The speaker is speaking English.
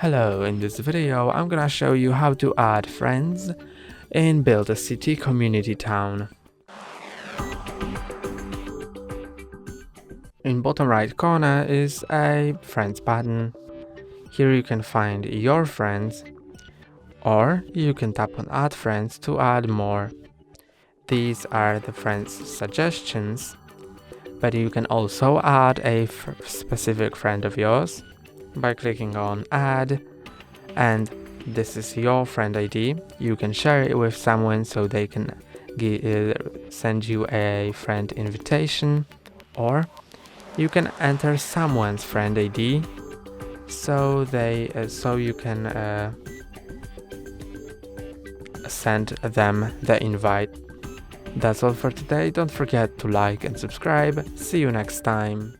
Hello, in this video I'm gonna show you how to add friends in Build a City Community Town. In bottom right corner is a friends button. Here you can find your friends, or you can tap on add friends to add more. These are the friends suggestions, but you can also add a specific friend of yours by clicking on add, and this is your friend ID. You can share it with someone so they can send you a friend invitation, or you can enter someone's friend ID so you can send them the invite. That's all for today. Don't forget to like and subscribe. See you next time.